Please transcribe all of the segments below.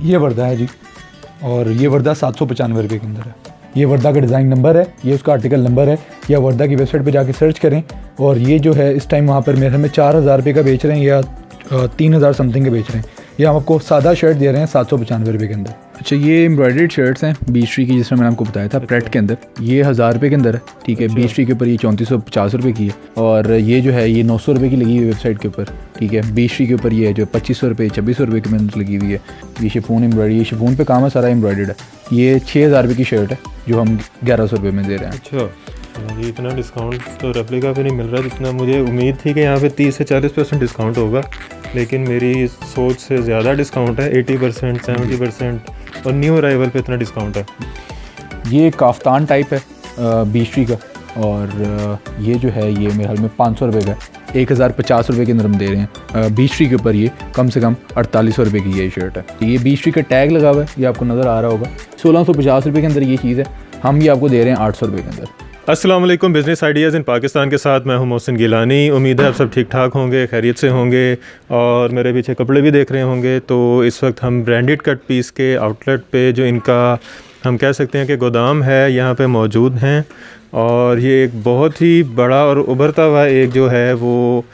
ये वर्दा है जी, और ये वर्दा 795 रुपये के अंदर है। ये वर्दा का डिज़ाइन नंबर है, ये उसका आर्टिकल नंबर है, या वर्दा की वेबसाइट पे जाके सर्च करें। और ये जो है इस टाइम वहाँ पर मेरे में 4000 रुपये का बेच रहे हैं या 3000 समथिंग के बेच रहे हैं। ये हम आपको सादा शर्ट दे रहे हैं 795 रुपये के अंदर। अच्छा, ये एम्ब्रॉयडर्ड शर्ट्स हैं बीच की, जिसमें मैंने आपको बताया था प्रेट के अंदर। ये 1000 रुपये के अंदर है, ठीक है। बीच के ऊपर ये 3450 रुपये की है, और ये जो है ये 900 रुपये की लगी हुई वेबसाइट के ऊपर, ठीक है। बीच के ऊपर ये जो 2500 रुपये 2600 रुपये की मेहनत लगी हुई है। ये शिफॉन एम्ब्रॉयडरी, ये शिफॉन पे काम है, सारा एम्ब्रॉयडर्ड है। ये 6000 रुपये की शर्ट है जो हम 1100 रुपये में दे रहे हैं। अच्छा, ये इतना डिस्काउंट तो रेप्लिका पे नहीं मिल रहा जितना मुझे उम्मीद थी कि यहाँ पे 30 से 40% डिस्काउंट होगा, लेकिन मेरी सोच से ज़्यादा डिस्काउंट है। 80%, 70% और न्यू अराइवल पे इतना डिस्काउंट है। ये काफ्तान टाइप है बीच का, और ये जो है ये मेरे हाल में 500 रुपये का है। 1050 रुपये के अंदर हम दे रहे हैं। बीच के ऊपर ये कम से कम 4800 रुपये की ये शर्ट है। ये बीच का टैग लगा हुआ है, ये आपको नज़र आ रहा होगा। 1650 रुपये के अंदर ये चीज़ है, हम ये आपको दे रहे हैं 800 रुपये के अंदर। अस्सलाम वालेकुम, बिज़नेस आइडियाज़ इन पाकिस्तान के साथ मैं हूं मोहसिन गिलानी। उम्मीद है आप सब ठीक ठाक होंगे, खैरियत से होंगे, और मेरे पीछे कपड़े भी देख रहे होंगे। तो इस वक्त हम ब्रांडेड कट पीस के आउटलेट पे, जो इनका हम कह सकते हैं कि गोदाम है, यहाँ पे मौजूद हैं। और ये एक बहुत ही बड़ा और उभरता हुआ एक जो है वो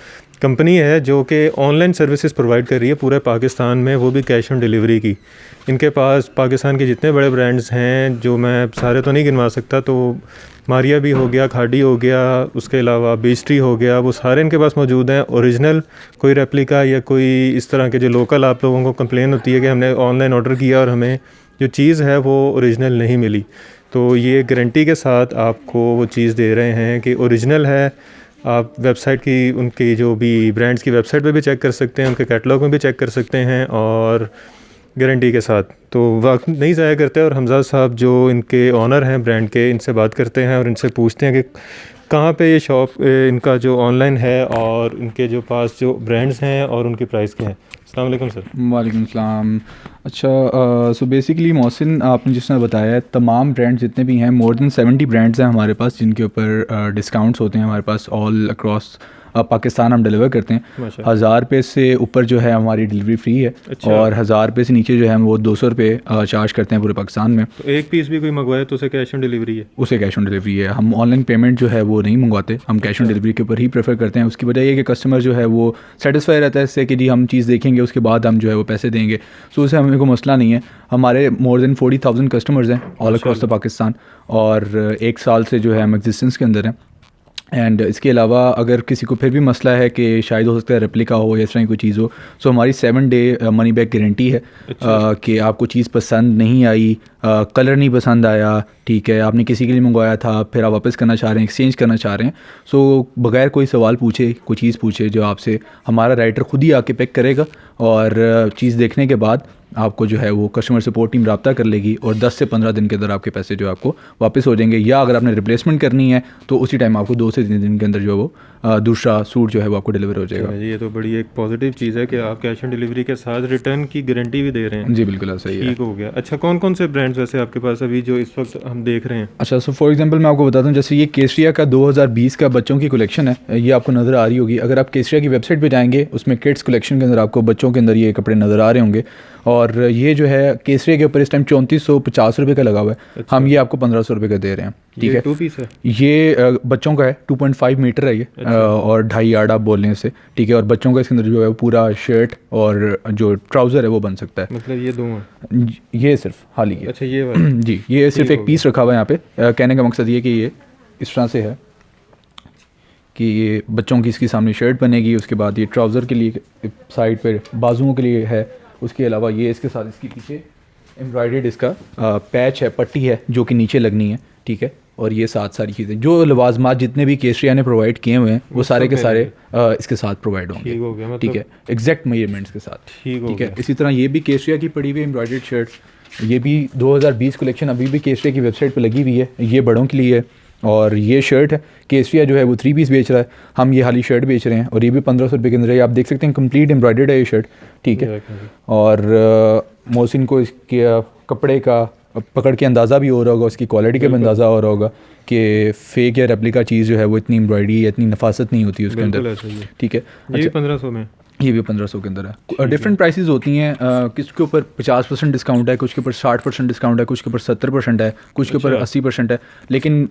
कंपनी है जो कि ऑनलाइन सर्विसेज प्रोवाइड कर रही है पूरे पाकिस्तान में, वो भी कैश ऑन डिलीवरी की। इनके पास पाकिस्तान के जितने बड़े ब्रांड्स हैं, जो मैं सारे तो नहीं गिनवा सकता, तो मारिया भी हो गया, खाड़ी हो गया, उसके अलावा बीस्ट्री हो गया, वो सारे इनके पास मौजूद हैं। ओरिजिनल कोई रेप्लिका या कोई इस तरह के जो लोकल आप लोगों को कंप्लेन होती है कि हमने ऑनलाइन ऑर्डर किया और हमें जो चीज़ है वो ओरिजिनल नहीं मिली, तो ये गारंटी के साथ आपको वो चीज़ दे रहे हैं कि ओरिजिनल है। आप वेबसाइट की, उनकी जो भी ब्रांड्स की वेबसाइट पे भी चेक कर सकते हैं, उनके कैटलॉग में भी चेक कर सकते हैं, और गारंटी के साथ। तो वक्त नहीं ज़ाया करते, और हमज़ा साहब जो इनके ऑनर हैं ब्रांड के, इनसे बात करते हैं और इनसे पूछते हैं कि कहाँ पे ये शॉप इनका जो ऑनलाइन है, और इनके जो पास जो ब्रांड्स हैं और उनकी प्राइस के हैं। अस्सलाम वालेकुम सर। वालेकुम सलाम। अच्छा, सो बेसिकली मोहसिन, आपने जिस तरह बताया है, तमाम ब्रांड्स जितने भी हैं, मोर देन 70 ब्रांड्स हैं हमारे पास, जिनके ऊपर डिस्काउंट्स होते हैं हमारे पास ऑल अक्रॉस पाकिस्तान हम डिलीवर करते हैं। 1000 रुपये से ऊपर जो है हमारी डिलीवरी फ्री है। अच्छा। और 1000 रुपये से नीचे जो है हम वो 200 रुपये चार्ज करते हैं पूरे पाकिस्तान में। तो एक पीस भी कोई मंगवाए तो उसे कैश ऑन डिलीवरी है? उसे कैश ऑन डिलीवरी है। हम ऑनलाइन पेमेंट जो है वो नहीं मंगवाते, हम कैश ऑन डिलीवरी के ऊपर ही प्रेफर करते हैं। उसकी वजह ये कि कस्टमर जो है वो सेटिस्फाई रहता है इससे कि जी हम चीज़ देखेंगे, उसके बाद हम जो है वो पैसे देंगे। सो उससे हमें कोई मसला नहीं है। हमारे मोर देन 40,000 कस्टमर्स हैं ऑल अक्रॉस द पाकिस्तान, और 1 साल से जो है हम एग्जिस्टेंस के अंदर हैं। एंड इसके अलावा अगर किसी को फिर भी मसला है कि शायद हो सकता है रेप्लिका हो या इस तरह की कोई चीज़ हो, सो हमारी 7 डे मनी बैक गारंटी है। अच्छा। कि आपको चीज़ पसंद नहीं आई, कलर नहीं पसंद आया, ठीक है, आपने किसी के लिए मंगवाया था, फिर आप वापस करना चाह रहे हैं, एक्सचेंज करना चाह रहे हैं, सो बगैर कोई सवाल पूछे, कोई चीज़ पूछे जो आपसे, हमारा राइटर खुद ही आके पैक करेगा, और चीज़ देखने के बाद आपको जो है वो कस्टमर सपोर्ट टीम रब्ता कर लेगी, और 10 से 15 दिन के अंदर आपके पैसे जो आपको वापस हो जाएंगे। या अगर आपने रिप्लेसमेंट करनी है तो उसी टाइम आपको 2 से 3 दिन के अंदर जो है वो दूसरा सूट जो है वो आपको डिलीवर हो जाएगा। ये तो बड़ी एक पॉजिटिव चीज़ है कि आप कैश ऑन डिलीवरी के साथ रिटर्न की गारंटी भी दे रहे हैं। जी बिल्कुल सही है। ठीक हो गया। अच्छा, कौन कौन से ब्रांड्स वैसे आपके पास अभी जो इस वक्त हम देख रहे हैं? अच्छा, सो फॉर एग्जांपल मैं आपको बताता हूँ, जैसे ये केसरिया का 2020 का बच्चों की कलेक्शन है, ये आपको नज़र आ रही होगी। अगर आप केसरिया की वेबसाइट पे जाएंगे, उसमें किड्स कलेक्शन के अंदर आपको बच्चों के अंदर ये कपड़े नज़र आ रहे होंगे, और ये जो है केसरिया के ऊपर इस टाइम 3450 रुपये का लगा हुआ है। अच्छा। हम ये आपको 1500 रुपये का दे रहे हैं, ठीक है। 2 पीस है ये बच्चों का है, 2.5 मीटर है ये। अच्छा। और 2.5 यार्ड आप बोल रहे हैं इसे, ठीक है। और बच्चों का इसके अंदर जो है पूरा शर्ट और जो ट्राउज़र है वो बन सकता है। मतलब ये 2 हैं? ये सिर्फ हाल ही है। अच्छा, ये वाला? जी, ये सिर्फ एक पीस रखा हुआ है यहाँ पे। कहने का मकसद ये कि ये इस तरह से है कि ये बच्चों की इसकी सामने शर्ट बनेगी, उसके बाद ये ट्राउज़र के लिए साइड पे बाजुओं के लिए है, उसके अलावा ये इसके साथ इसके पीछे एम्ब्रॉयडर्ड इसका पैच है, पट्टी है जो कि नीचे लगनी है, ठीक है। और ये साथ सारी चीज़ें जो लवाजमात जितने भी केसरिया ने प्रोवाइड किए हुए हैं वो सारे के सारे इसके साथ प्रोवाइड होंगे, मतलब ठीक है, एग्जैक्ट मेजरमेंट्स के साथ, ठीक है। इसी तरह ये भी केसरिया की पड़ी हुई एम्ब्रॉयडर्ड शर्ट, ये भी 2020 कलेक्शन अभी भी केसरिया की वेबसाइट पर लगी हुई है, ये बड़ों के लिए है। और ये शर्ट है, केसरिया जो है वो 3 पीस बेच रहा है, हम ये हाली शर्ट बेच रहे हैं, और ये भी 1500 रुपये के अंदर है। आप देख सकते हैं कंप्लीट एम्ब्रॉयडर्ड है ये शर्ट, ठीक है। और मोहसिन को इसके कपड़े का पकड़ के अंदाज़ा भी हो रहा होगा, उसकी क्वालिटी का भी अंदाज़ा हो रहा होगा कि फ़ेक या रेप्लिका चीज़ जो है वो इतनी एम्ब्रॉयडरी या इतनी नफासत नहीं होती उसके अंदर, ठीक है। ये 1500 में ये भी 1500 के अंदर है। डिफरेंट प्राइसेस होती हैं, कुछ के ऊपर 50% डिस्काउंट है, कुछ के ऊपर 60% डिस्काउंट है, कुछ के ऊपर 70% है, कुछ के ऊपर 80% है, लेकिन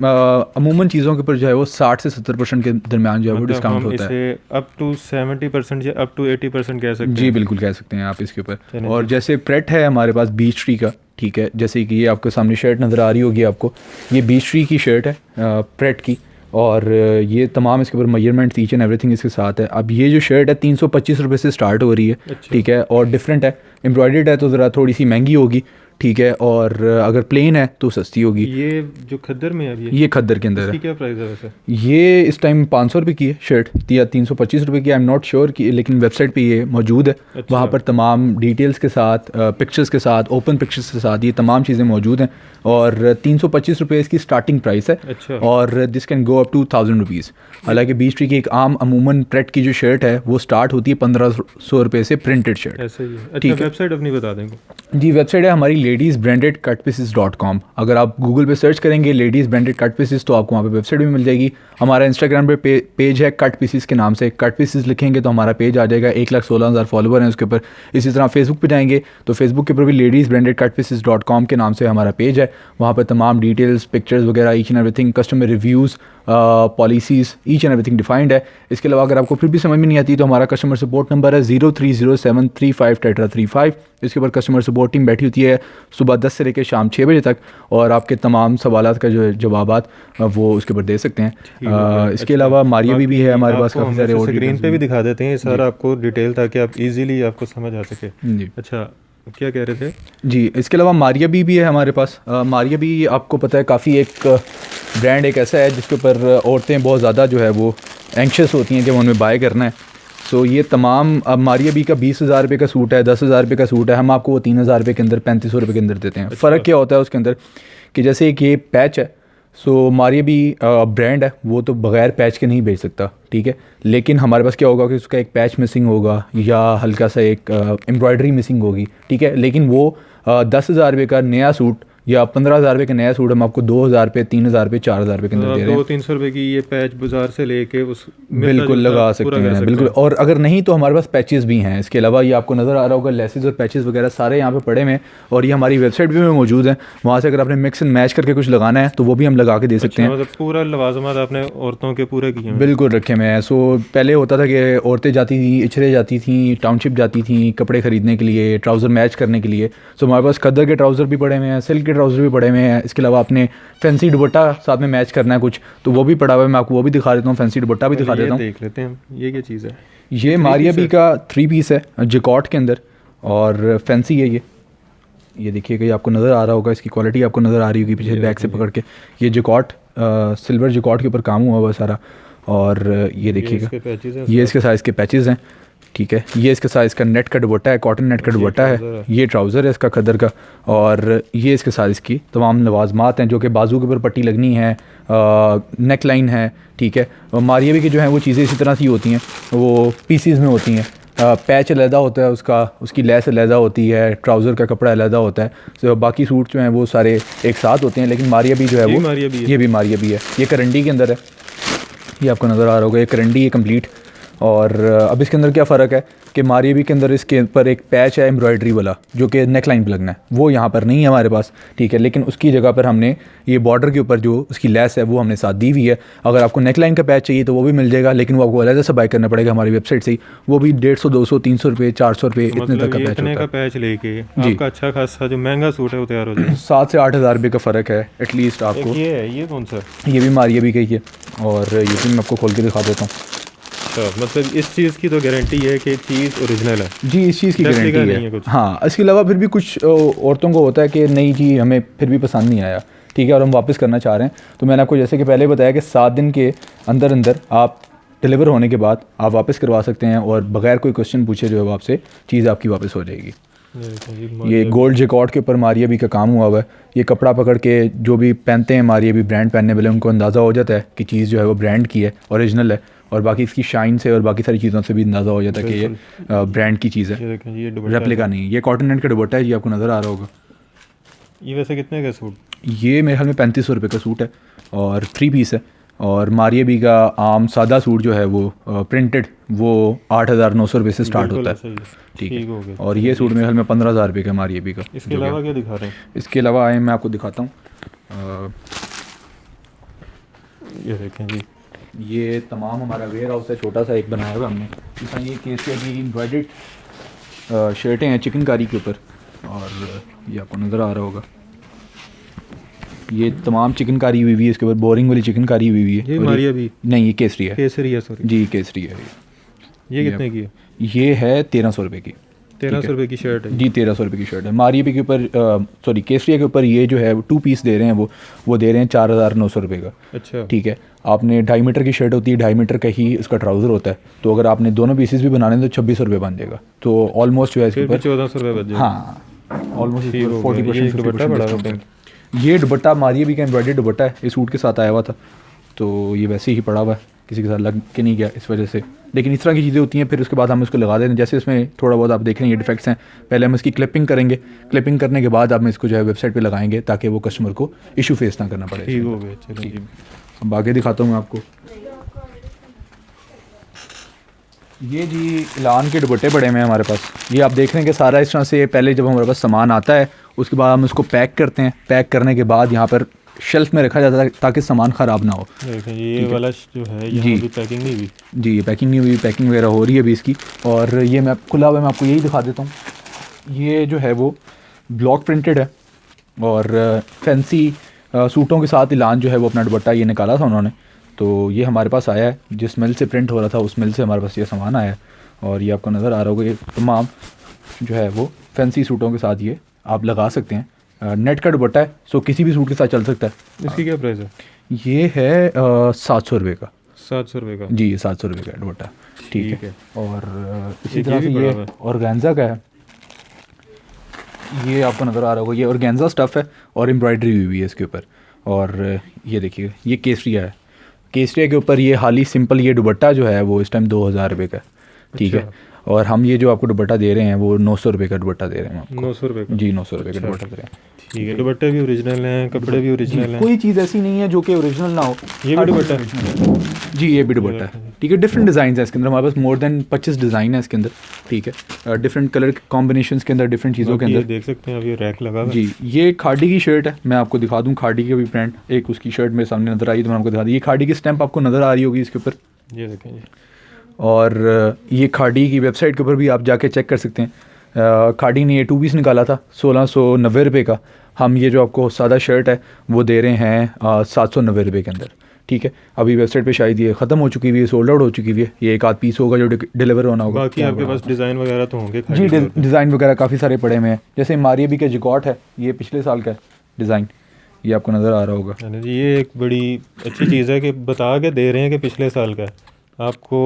अमूमन चीज़ों के ऊपर जो है वो 60 से 70% के दरमियान जो है वो डिस्काउंट होता है। अप टू 70% या अप टू 80% कह सकते हैं। जी बिल्कुल कह सकते हैं आप इसके ऊपर। और जैसे प्रेट है हमारे पास बीच ट्री का, ठीक है, जैसे कि ये आपके सामने शर्ट नज़र आ रही होगी आपको, ये बीच ट्री की शर्ट है प्रेट की, और ये तमाम इसके ऊपर मेजरमेंट ईच एंड एवरीथिंग इसके साथ है। अब ये जो शर्ट है 325 रुपये से स्टार्ट हो रही है, ठीक है, और डिफरेंट है, एम्ब्रॉयडर्ड है तो ज़रा थोड़ी सी महंगी होगी, ठीक है, और अगर प्लेन है तो सस्ती होगी। ये जो खद्दर में है ये खद्दर के अंदर है। क्या प्राइस है वैसे? ये इस टाइम 500 रुपये की है शर्ट या 325 रुपये की, आई एम नॉट श्योर कि, लेकिन वेबसाइट पे ये मौजूद है। अच्छा। वहाँ पर तमाम डिटेल्स के साथ, पिक्चर्स के साथ, ओपन पिक्चर्स के साथ ये तमाम चीज़ें मौजूद हैं, और 325 रुपये इसकी स्टार्टिंग प्राइस है। अच्छा। और this can go up to 1000 rupees. हालांकि बीच ट्री की एक आम अमूमन प्रेट की जो शर्ट है वो स्टार्ट होती है 1500 रुपये से, प्रिंटेड शर्ट। ऐसे ही है। अच्छा, वेबसाइट अपनी बता देंगे? जी, वेबसाइट है हमारी ladiesbrandedcutpieces.com। अगर आप गूगल पे सर्च करेंगे लेडीज़ ब्रांडेड कट पीसेस तो आपको वहाँ पे वेबसाइट भी मिल जाएगी। हमारा इंस्टाग्राम पे पेज है कट पीसेस के नाम से, कट पीसेस लिखेंगे तो हमारा पेज आ जाएगा। 1,16,000 फॉलोवर हैं उसके ऊपर। इसी तरह फेसबुक पे जाएंगे तो फेसबुक के ऊपर भी ladiesbrandedcutpieces.com के नाम से हमारा पेज है। वहाँ पर तमाम डिटेल्स, पिक्चर्स वगैरह, each and everything, customer reviews, policies, each and everything defined है। इसके अलावा अगर आपको फिर भी समझ में नहीं आती तो हमारा कस्टमर सपोर्ट नंबर है 030735 इसके ऊपर कस्टमर सपोर्ट टीम बैठी होती है सुबह 10 से लेकर शाम 6 बजे तक, और आपके तमाम सवालात का जो जवाबात वो उसके ऊपर दे सकते हैं। इसके अलावा मारिया भी है हमारे पास, काफ़ी सारे और स्क्रीन पे भी दिखा देते हैं सारा आपको डिटेल, ताकि आप इजीली आपको समझ आ सके। जी अच्छा, क्या कह रहे थे? जी, इसके अलावा मारिया भी है हमारे पास। मारिया भी आपको पता है काफ़ी एक ब्रांड एक ऐसा है जिसके ऊपर औरतें बहुत ज़्यादा जो है वो एंक्शस होती हैं कि उन्हें बाय करना है। सो ये तमाम, अब मारिया भी का 20,000 रुपये का सूट है, 10,000 रुपये का सूट है, हम आपको वो 3,000 रुपये के अंदर 3,500 रुपये के अंदर देते हैं। फ़र्क क्या होता है उसके अंदर कि जैसे एक ये पैच है, सो मारिया भी ब्रांड है, वो तो बग़ैर पैच के नहीं बेच सकता, ठीक है, लेकिन हमारे पास क्या होगा कि उसका एक पैच मिसिंग होगा या हल्का सा एक एम्ब्रॉयडरी मिसिंग होगी, ठीक है, लेकिन वो 10,000 रुपये का नया सूट या 15,000 रुपये का नया सूट हम आपको 2,000 रुपये, 3,000 रुपये, 4,000 रुपये के अंदर दे रहे हैं। 200-300 रुपये की ये पैच बाजार से लेके उस बिल्कुल लगा सकते हैं, बिल्कुल। और अगर नहीं तो हमारे पास पैचेस भी हैं। इसके अलावा ये आपको नज़र आ रहा होगा लेसेस और पैचेस वगैरह सारे यहाँ पे पड़े हुए हैं, और ये हमारी वेबसाइट भी में मौजूद है। वहाँ से अगर आपने मिक्स एंड मैच करके कुछ लगाना है तो वो भी हम लगा के दे सकते हैं। मतलब पूरा लवाजमात आपने औरतों के पूरे किए हैं? बिल्कुल रखे हुए हैं। सो पहले होता था कि औरतें जाती थी, इचरे जाती थी, टाउनशिप जाती थी कपड़े ख़रीदने के लिए, ट्राउज़र मैच करने के लिए। सो हमारे पास खद्दर के ट्राउज़र भी पड़े हुए हैं, सिल्क के ट्राउज़र भी पड़े हुए हैं। इसके अलावा आपने फैंसी दुपट्टा साथ में मैच करना है कुछ तो वो भी पड़ा हुआ है, मैं आपको वो भी दिखा देता हूँ, फैंसी दुपट्टा भी दिखा देता हूँ। देख लेते हैं ये क्या चीज़ है। ये मारिया बी का 3 पीस है जैकॉट के अंदर, और फैंसी है ये देखिएगा, ये आपको नज़र आ रहा होगा, इसकी क्वालिटी आपको नज़र आ रही होगी पीछे बैक से पकड़ के। ये जैकॉट सिल्वर जैकॉट के ऊपर काम हुआ हुआ सारा, और ये देखिएगा ये इसके साइज़ के पैचेस हैं, ठीक है, ये इसके साइज़ का नेट का दुपट्टा है, कॉटन नेट का दुपट्टा है, ये ट्राउज़र है इसका खद्दर का, और ये इसके साइज़ की तमाम लवाजमात हैं जो कि बाजू के ऊपर पट्टी लगनी है, नेक लाइन है, ठीक है। और मारिया भी की जो है वो चीज़ें इसी तरह से होती हैं, वो पीसीज में होती हैं। पैच अलहदा होता है उसका, उसकी लेस अलहदा होती है, ट्राउज़र का कपड़ा अलहदा होता है। तो बाकी सूट जो हैं वो सारे एक साथ होते हैं, लेकिन मारिया भी जो है वो ये भी मारिया भी है। ये करंडी के अंदर है, ये आपको नज़र आ रहा होगा, ये करंडी है कंप्लीट। और अब इसके अंदर क्या फ़र्क है कि मारिया भी के अंदर इसके ऊपर एक पैच है एम्ब्रॉयडरी वाला जो कि नेक लाइन पर लगना है, वो यहाँ पर नहीं है हमारे पास, ठीक है, लेकिन उसकी जगह पर हमने ये बॉर्डर के ऊपर जो उसकी लेस है वो हमने साथ दी हुई है। अगर आपको नेक लाइन का पैच चाहिए तो वो भी मिल जाएगा, लेकिन वो आपको अलग से बाय करना पड़ेगा हमारी वेबसाइट से ही। वो भी 150, 200, 300 रुपये, 400 रुपये इतने तक का पैच होता है। पैच लेके आपका अच्छा खासा जो महंगा सूट है वो तैयार हो जाएगा। 7 से 8,000 रुपये का फ़र्क है एटलीस्ट आपको। ये कौन सा? ये भी मारिया भी का ही है, और ये भी मैं आपको खोल के दिखा देता हूँ। मतलब इस चीज़ की तो गारंटी है कि चीज़ ओरिजिनल है? जी, इस चीज़ की गारंटी है। हाँ, इसके अलावा फिर भी कुछ औरतों को होता है कि नहीं जी हमें फिर भी पसंद नहीं आया, ठीक है, और हम वापस करना चाह रहे हैं, तो मैंने आपको जैसे कि पहले बताया कि 7 दिन के अंदर अंदर आप डिलीवर होने के बाद आप वापस करवा सकते हैं, और बगैर कोई क्वेश्चन पूछे जो है आपसे चीज़ आपकी वापस हो जाएगी। ये गोल्ड जैकॉट के ऊपर मारिया भी का काम हुआ हुआ है। ये कपड़ा पकड़ के जो भी पहनते हैं मारिया भी ब्रांड पहनने वाले, उनको अंदाज़ा हो जाता है कि चीज़ जो है वो ब्रांड की है, ओरिजिनल है, और बाकी इसकी शाइन से और बाकी सारी चीज़ों से भी अंदाज़ा हो जाता है कि ये ब्रांड की चीज़ है, रेप्लिका नहीं। ये कॉटन नेट का दुपट्टा है, ये आपको नज़र आ रहा होगा। ये वैसे कितने का सूट? ये मेरे ख्याल में 3,500 रुपये का सूट है, और 3 पीस है, और मारिया बी का आम सादा सूट जो है वो प्रिंटेड वो 8,900 रुपये से स्टार्ट बिल्कुल होता ऐसा है। ही है। ठीक है। हो गया। और ये सूट मेरे ख्याल में 15,000 रुपये का मारिया बी का। इसके अलावा क्या दिखा रहे हैं? इसके अलावा आए मैं आपको दिखाता हूँ। ये देखें जी, ये तमाम हमारा वेयर हाउस है, छोटा सा एक बनाया हुआ हमने। इसमें ये केसिया की एम्ब्रॉयडर्ड शर्टें हैं चिकनकारी के ऊपर, और ये आपको नज़र आ रहा होगा। ये तमाम चिकनकारी हुई हुई है, इसके ऊपर बोरिंग वाली चिकनकारी हुई हुई है। ये और मारिया बी? नहीं, ये केसरी है। केसरी है, सॉरी जी केसरी है। ये कितने की है? ये है 1300 रुपये की। 1300 रुपये की शर्ट है जी 1300 रुपये की शर्ट है। मारिया बी के ऊपर सॉरी केसरिया के ऊपर ये जो है 2 पीस दे रहे हैं, वो दे रहे हैं 4,900 रुपये का। अच्छा, ठीक है। आपने 2.5 मीटर की शर्ट होती है, 2.5 मीटर का ही उसका ट्राउज़र होता है, तो अगर आपने दोनों पीसेस भी बनाने हैं तो 2600 रुपये बन जाएगा। तो ऑलमोस्ट जो है इसके फिर भी ऊपर 1400 रुपये बच जाएगा। हाँ ऑलमोस्ट ठीक हो गया। 40% ये दुपट्टा बड़ा 50% होता है। ये दुपट्टा मारिया बी का एम्ब्रॉयडर्ड दुपट्टा है, इस सूट के साथ आया हुआ था, तो ये वैसे ही पड़ा हुआ है, किसी के साथ लग के नहीं गया इस वजह से। लेकिन इस तरह की चीज़ें होती हैं, फिर उसके बाद हम इसको लगा देते हैं। जैसे इसमें थोड़ा बहुत आप देख रहे हैं ये डिफेक्ट्स हैं, पहले हम इसकी क्लिपिंग करेंगे, क्लिपिंग करने के बाद आप इसको जो है वेबसाइट पे लगाएंगे ताकि वो कस्टमर को इशू फेस ना करना पड़े। ठीक हो गया, चलो जी। अब आगे दिखाता हूँ मैं आपको। ये जी इलान के दुपट्टे पड़े हुए हैं हमारे पास। ये आप देख रहे हैं कि सारा इस तरह से पहले जब हमारे पास सामान आता है उसके बाद हम उसको पैक करते हैं, पैक करने के बाद यहाँ पर शेल्फ में रखा जाता है ताकि सामान ख़राब ना हो। देखें ये वाला जो है ये अभी पैकिंग नहीं हुई। जी ये पैकिंग नहीं हुई, पैकिंग वगैरह हो रही है अभी इसकी। और ये मैं खुला हुआ मैं आपको यही दिखा देता हूँ। ये जो है वो ब्लॉक प्रिंटेड है और फैंसी सूटों के साथ इलान जो है वो अपना दुपट्टा ये निकाला था उन्होंने, तो ये हमारे पास आया है। जिस मिल से प्रिंट हो रहा था उस मिल से हमारे पास ये सामान आया है। और ये आपको नज़र आ रहा होगा, ये तमाम जो है वो फैंसी सूटों के साथ ये आप लगा सकते हैं। नेट का दुपट्टा है, सो किसी भी सूट के साथ चल सकता है। इसकी क्या प्राइस है? ये है 700 रुपये का। 700 रुपये का? जी ये 700 रुपये का दुपट्टा। ठीक है। और इसी तरह ये से भी ये बड़ा है। ऑर्गेन्जा का है, ये आपको नज़र आ रहा होगा। ये ऑर्गेन्जा स्टफ़ है और एम्ब्रॉयडरी हुई हुई है इसके ऊपर। और ये देखिए ये केसरिया है, केसरिया के ऊपर ये हाली सिंपल ये दुपट्टा जो है वो इस टाइम 2,000 रुपये का। ठीक है। और हम ये जो आपको दुपट्टा दे रहे हैं वो 900 रुपये का दुपट्टा दे रहे हैं आपको। 900 रुपये का? जी 900 रुपये का दुपट्टा दे रहे हैं। ठीक है। दुपट्टे भी ओरिजिनल हैं, कपड़े भी ओरिजिनल हैं? कोई चीज़ ऐसी नहीं है जो कि ओरिजिनल ना हो। ये भी दुपट्टा है? जी ये भी दुपट्टा है। ठीक है। डिफरेंट डिज़ाइन है इसके अंदर, हमारे पास मोर देन 25 डिज़ाइन है इसके अंदर। ठीक है। डिफरेंट कलर कॉम्बिनेशन के अंदर, डिफरेंट चीज़ों के अंदर देख सकते हैं आप, ये रैक लगा हुआ है। जी ये खाड़ी की शर्ट है, मैं आपको दिखा दूँ खाड़ी की भी ब्रांड। एक उसकी शर्ट मेरे सामने नज़र आई तो मैं आपको दिखा दी। ये खाड़ी की स्टैंप आपको नज़र आ रही होगी इसके ऊपर। ये देखें जी। और ये खाड़ी की वेबसाइट के ऊपर भी आप जाके चेक कर सकते हैं। खाड़ी ने ये 2 पीस निकाला था 1690 रुपये का। हम ये जो आपको सादा शर्ट है वो दे रहे हैं 790 रुपये के अंदर। ठीक है। अभी वेबसाइट पे शायद ये ख़त्म हो चुकी हुई है, सोल्ड आउट हो चुकी हुई है। ये एक आध पीस होगा जो डिलीवर होना होगा। बाकी आपके पास डिज़ाइन वगैरह तो होंगे? जी डिज़ाइन वगैरह काफ़ी सारे पड़े हुए हैं। जैसे मारिया बी का जिकॉट है, ये पिछले साल का डिज़ाइन, ये आपको नज़र आ रहा होगा। है ना जी। ये एक बड़ी अच्छी चीज़ है कि बता के दे रहे हैं कि पिछले साल का है, आपको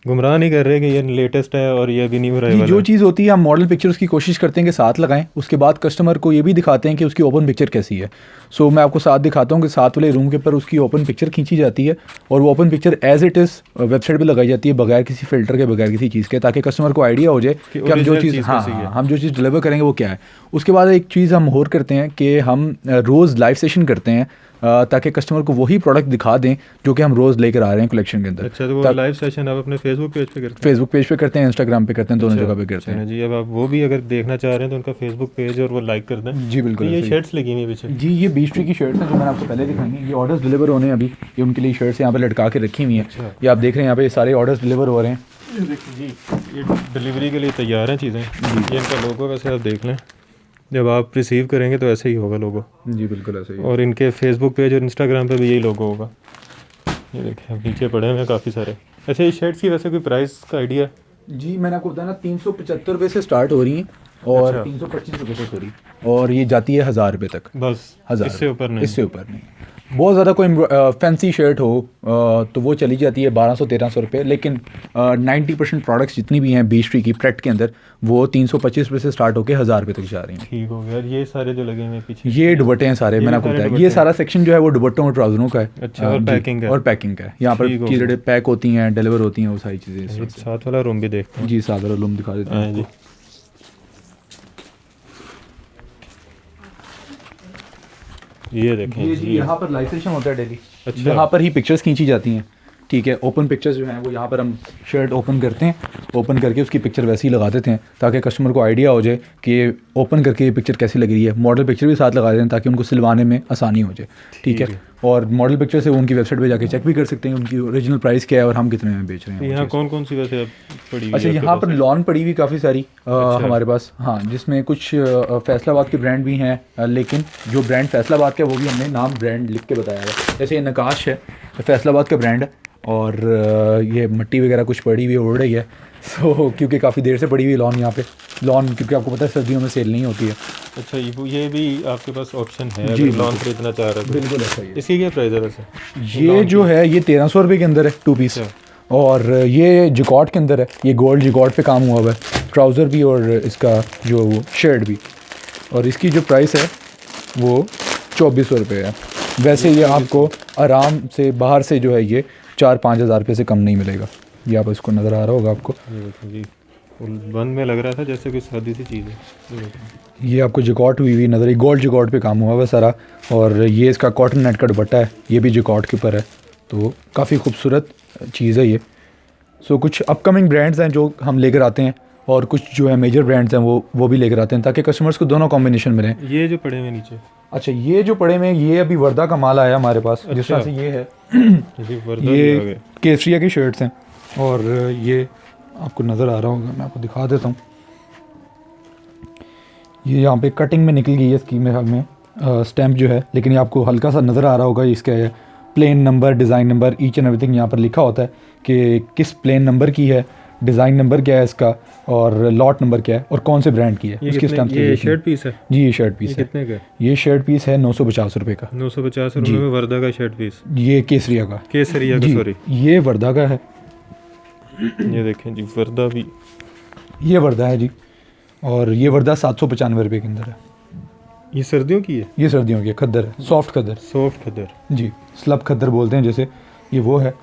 गुमराह नहीं कर रहे कि ये लेटेस्ट है और ये अभी न्यू अराइवल है। जो चीज़ होती है हम मॉडल पिक्चर उसकी कोशिश करते हैं कि साथ लगाएं, उसके बाद कस्टमर को ये भी दिखाते हैं कि उसकी ओपन पिक्चर कैसी है। सो मैं आपको साथ दिखाता हूँ कि साथ वाले रूम के ऊपर उसकी ओपन पिक्चर खींची जाती है और वो open picture as it is website पे लगाई जाती है बगैर किसी फिल्टर के, बगैर किसी चीज़ के, ताकि कस्टमर को आइडिया हो जाए कि हम जो चीज़ हम जो चीज़ डिलीवर करेंगे वो क्या है। उसके बाद एक चीज़ हम और करते हैं कि हम रोज़ लाइव सेशन करते हैं ताकि कस्टमर को वही प्रोडक्ट दिखा दें जो कि हम रोज़ लेकर आ रहे हैं कलेक्शन के अंदर। अच्छा, तो वो लाइव सेशन आप अपने फेसबुक पेज पे करते हैं? फेसबुक पेज पे करते हैं, इंस्टाग्राम पे करते हैं, दोनों जगह पे करते हैं जी। अब आप वो भी अगर देखना चाह रहे हैं तो उनका फेसबुक पेज और वो लाइक कर दें। जी बिल्कुल। ये शर्ट्स लगी हुई है पीछे। जी ये बीस्ट्री की शर्ट्स हैं जो मैंने आपको पहले दिखाई हैं। ये ऑर्डर्स डिलीवर होने हैं अभी, ये उनके लिए शर्ट्स यहाँ पे लटका के रखी हुई हैं। ये आप देख रहे हैं यहाँ पे सारे ऑर्डर्स डिलीवर हो रहे हैं। जी ये डिलीवरी के लिए तैयार हैं चीज़ें। ये इनका लोगो वैसे आप देख लें, जब आप रिसीव करेंगे तो ऐसे ही होगा लोगो। जी बिल्कुल ऐसे ही। और इनके फेसबुक पेज और इंस्टाग्राम पे भी यही लोगो होगा। ये देखें अब नीचे पड़े हुए हैं काफ़ी सारे। अच्छा, ये शर्ट्स की वैसे कोई प्राइस का आइडिया? जी मैंने आपको बताया ना 375 रुपये से स्टार्ट हो रही हैं और 325 रुपये से सॉरी, और ये जाती है 1000 रुपये तक। बस 1000, इससे ऊपर नहीं? इससे ऊपर नहीं। बहुत ज़्यादा कोई फैंसी शर्ट हो तो वो चली जाती है 1200-1300 रुपये, लेकिन 90% प्रोडक्ट्स जितनी भी हैं बीस्ट्री की प्रेट के अंदर वो 325 रुपये से स्टार्ट होकर 1000 रुपये तक जा रही हैं। ठीक हो गया। ये सारे जो लगे हुए हैं पीछे, ये दुपट्टे हैं सारे, मैंने आपको बताया ये सारा सेक्शन जो है वो दुपट्टों और ट्राउजरों का है। अच्छा, और पैकिंग है? और पैकिंग का है। यहाँ पर चीज़ें पैक होती हैं, डिलीवर होती हैं, वो सारी चीज़ें। साथ वाला रूम भी देखते हैं। जी साथ वाला रूम दिखा देते हैं जी। ये देखें ये जी। यहाँ पर लाइव सेशन होता है डेली। अच्छा। यहाँ पर ही पिक्चर्स खींची जाती हैं, ठीक है। ओपन पिक्चर्स जो हैं वो यहाँ पर हम शर्ट ओपन करते हैं, ओपन करके उसकी पिक्चर वैसे ही लगा देते हैं ताकि कस्टमर को आइडिया हो जाए कि ये ओपन करके ये पिक्चर कैसी लग रही है। मॉडल पिक्चर भी साथ लगा देते हैं ताकि उनको सिलवाने में आसानी हो जाए, ठीक है। और मॉडल पिक्चर से वो उनकी वेबसाइट पे जाके चेक भी कर सकते हैं उनकी ओरिजिनल प्राइस क्या है और हम कितने में बेच रहे हैं। यहाँ कौन कौन सी वैसे अब पड़ी हुई अच्छा, है आपके यहाँ पास? पर लॉन पड़ी हुई काफ़ी सारी हमारे पास, हाँ, जिसमें कुछ फैसलाबाद के ब्रांड भी हैं, लेकिन जो ब्रांड फैसलाबाद का है वो भी हमने नाम ब्रांड लिख के बताया है। जैसे ये नकाश है, फैसलाबाद का ब्रांड है, और ये मिट्टी वगैरह कुछ पड़ी हुई उड़ रही है। सो क्योंकि काफ़ी देर से पड़ी हुई लॉन यहाँ पे, लॉन क्योंकि आपको पता है सर्दियों में सेल नहीं होती है। अच्छा, ये भी आपके पास ऑप्शन है जी, अगर लॉन खरीदना चाह रहे हो तो? बिल्कुल ऐसा ही है। इसकी क्या प्राइस है वैसे? ये जो है ये 1300 रुपये के अंदर है 2 पीस, और ये जिकॉट के अंदर है। ये गोल्ड जिकॉट पे काम हुआ हुआ है, ट्राउज़र भी और इसका जो वो शर्ट भी। और इसकी जो प्राइस है वो 2400 रुपये है। वैसे ये आपको आराम से बाहर से जो है ये 4-5 हज़ार रुपये से कम नहीं मिलेगा। ये आप इसको नज़र आ रहा होगा आपको, ये देखो जी, बंद में लग रहा था जैसे कोई सादी सी चीज़ है। ये देखो। ये आपको जिकॉट हुई नज़र, गोल्ड जिकॉट पे काम हुआ हुआ है सारा। और ये इसका कॉटन नेट का दुपट्टा है, ये भी जिकॉट के ऊपर है, तो काफ़ी खूबसूरत चीज़ है ये। सो कुछ अपकमिंग ब्रांड्स हैं जो हम लेकर आते हैं, और कुछ जो है मेजर ब्रांड्स हैं वो भी लेकर आते हैं ताकि कस्टमर्स को दोनों कॉम्बिनेशन मिलें। ये जो पड़े हुए नीचे, अच्छा, ये जो पड़े में ये अभी वर्दा का माल आया हमारे पास, जिस तरह से ये है ये केसरिया की शर्ट्स हैं, और ये आपको नज़र आ रहा होगा, मैं आपको दिखा देता हूँ। ये यहाँ पे कटिंग में निकल गई है इसकी मेरे ख्याल में स्टैम्प जो है, लेकिन ये आपको हल्का सा नज़र आ रहा होगा। इसका है plane number, design number, each and everything यहाँ पर लिखा होता है कि किस प्लेन नंबर की है, डिज़ाइन नंबर क्या है इसका, और लॉट नंबर क्या है, और कौन से ब्रांड की है। ये उसकी स्टैम्प ये शर्ट पीस है जी, ये शर्ट पीस है। कितने का? ये शर्ट पीस है 950 रुपये का। 950 रुपये में वर्दा का शर्ट पीस, ये केसरिया का, केसरिया का, सॉरी ये वर्दा का है। ये देखें जी, वर्दा भी, ये वर्दा है जी, और ये वर्दा 795 रुपये के अंदर है। ये सर्दियों की है? ये सर्दियों की है, खद्दर है, सॉफ्ट खद्दर, सॉफ्ट खद्दर जी, स्लब खद्दर बोलते हैं जैसे, ये वो है।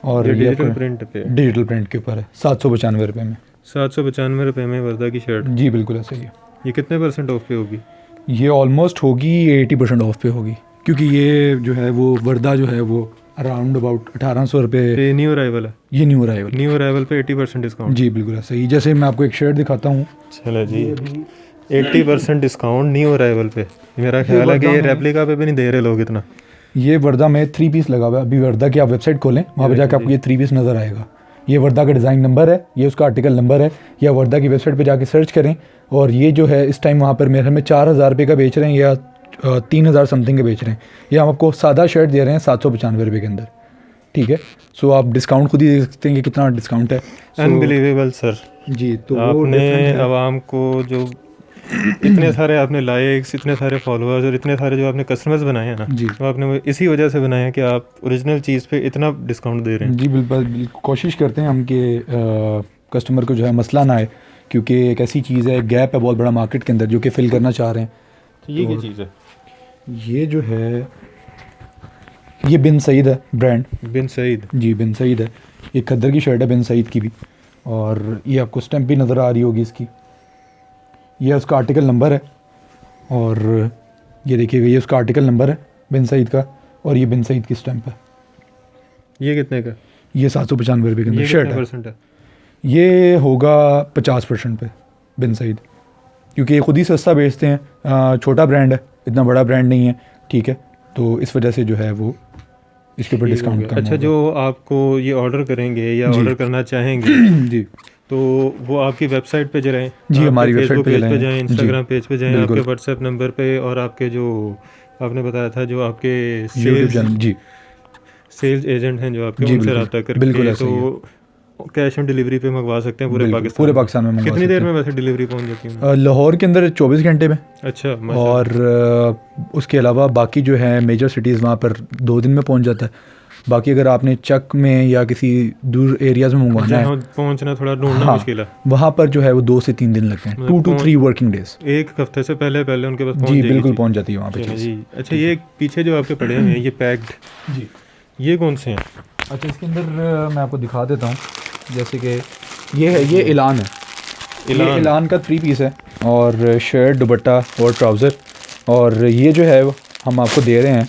और ये ये डिजिटल प्रिंट पे, डिजिटल प्रिंट के ऊपर है, 795 रुपये में। 795 रुपये में वर्दा की शर्ट जी बिल्कुल ऐसा ही है। ये कितने % ऑफ पे होगी? ये ऑलमोस्ट होगी 80% ऑफ पे होगी, क्योंकि ये जो है वो वर्दा जो है वो अराउंड अबाउट 1800 रुपये। ये न्यू अराइवल है? ये न्यू अराइवल, न्यू अराइवल पे 80% डिस्काउंट? जी बिल्कुल ऐसा ही। जैसे मैं आपको एक शर्ट दिखाता हूँ, चलो जी, 80% डिस्काउंट न्यू अराइवल पे। मेरा ख्याल है कि ये रेप्लिका पे भी नहीं दे रहे लोग इतना। ये वर्दा में 3 पीस लगा हुआ है। अभी वर्दा की आप वेबसाइट खोलें, वहाँ पर जाकर आपको ये 3 पीस नज़र आएगा। ये वर्दा का डिज़ाइन नंबर है, ये उसका आर्टिकल नंबर है, या वर्दा की वेबसाइट पे जाके सर्च करें। और ये जो है इस टाइम वहाँ पर मेरे में 4000 रुपये का बेच रहे हैं, या 3000 समथिंग के बेच रहे हैं। ये हम आपको सादा शर्ट दे रहे हैं 795 रुपये के अंदर, ठीक है। सो आप डिस्काउंट खुद ही देख सकते हैं कि कितना डिस्काउंट है। अनबिलीवेबल सर जी, तो आपने आवाम को जो इतने सारे आपने लाइक्स, इतने सारे फॉलोअर्स और इतने सारे जो आपने कस्टमर्स बनाए हैं ना, तो आपने वो इसी वजह से बनाए हैं कि आप ओरिजिनल चीज़ पे इतना डिस्काउंट दे रहे हैं। जी बिल्कुल, कोशिश करते हैं हम कि कस्टमर को जो है मसला ना आए, क्योंकि एक ऐसी चीज़ है, गैप है बहुत बड़ा मार्केट के अंदर जो कि फिल करना चाह रहे हैं। तो ये क्या चीज़ है? ये जो है ये बिन सईद है ब्रांड। बिन सईद? जी बिन सईद है, ये खद्दर की शर्ट है बिन सईद की भी, और ये आपको स्टैम्प भी नज़र आ रही होगी इसकी। ये उसका आर्टिकल नंबर है, और ये देखिएगा ये उसका आर्टिकल नंबर है बिन सईद का, और ये बिन सईद की स्टैम्प है। ये कितने का? ये 795 रुपये के अंदर शर्ट है। परसेंट है? ये होगा 50% पे बिन सईद, क्योंकि ये खुद ही सस्ता बेचते हैं, छोटा ब्रांड है, इतना बड़ा ब्रांड नहीं है, ठीक है। तो इस वजह से जो है वो इसके ऊपर डिस्काउंट कम। अच्छा, जो आपको ये ऑर्डर करेंगे या ऑर्डर करना चाहेंगे जी, तो वो आपकी वेबसाइट पे जाएं जी, हमारी वेबसाइट पे जाएं, इंस्टाग्राम पेज पे जाएं, आपके व्हाट्सएप नंबर पे, और आपके जो आपने बताया था जो आपके सेल्स एजेंट हैं जो आपके, उनसे रब्ता करके तो कैश ऑन डिलीवरी पे मंगवा सकते हैं पूरे पाकिस्तान में। कितनी देर में वैसे डिलीवरी पहुंच जाती है? लाहौर के अंदर 24 घंटे में। अच्छा, और उसके अलावा बाकी जो है मेजर सिटीज़ वहाँ पर 2 दिन में पहुंच जाता है। बाकी अगर आपने चक में या किसी दूर एरियाज़ में मंगवाना है, पहुंचना थोड़ा ढूंढना मुश्किल है, वहाँ पर जो है वो 2 से 3 दिन लगते हैं, 2 to 3 वर्किंग डेज। एक हफ्ते से पहले उनके पास जी बिल्कुल पहुँच जाती है वहाँ पे जी। अच्छा, ये पीछे जो आपके पड़े हुए हैं ये पैक्ड, जी, ये कौन से हैं? अच्छा, इसके अंदर मैं आपको दिखा देता हूँ। जैसे कि ये है, ये इलान है, इलान का 3 पीस है, और शर्ट, दुपट्टा और ट्राउज़र। और ये जो है हम आपको दे रहे हैं।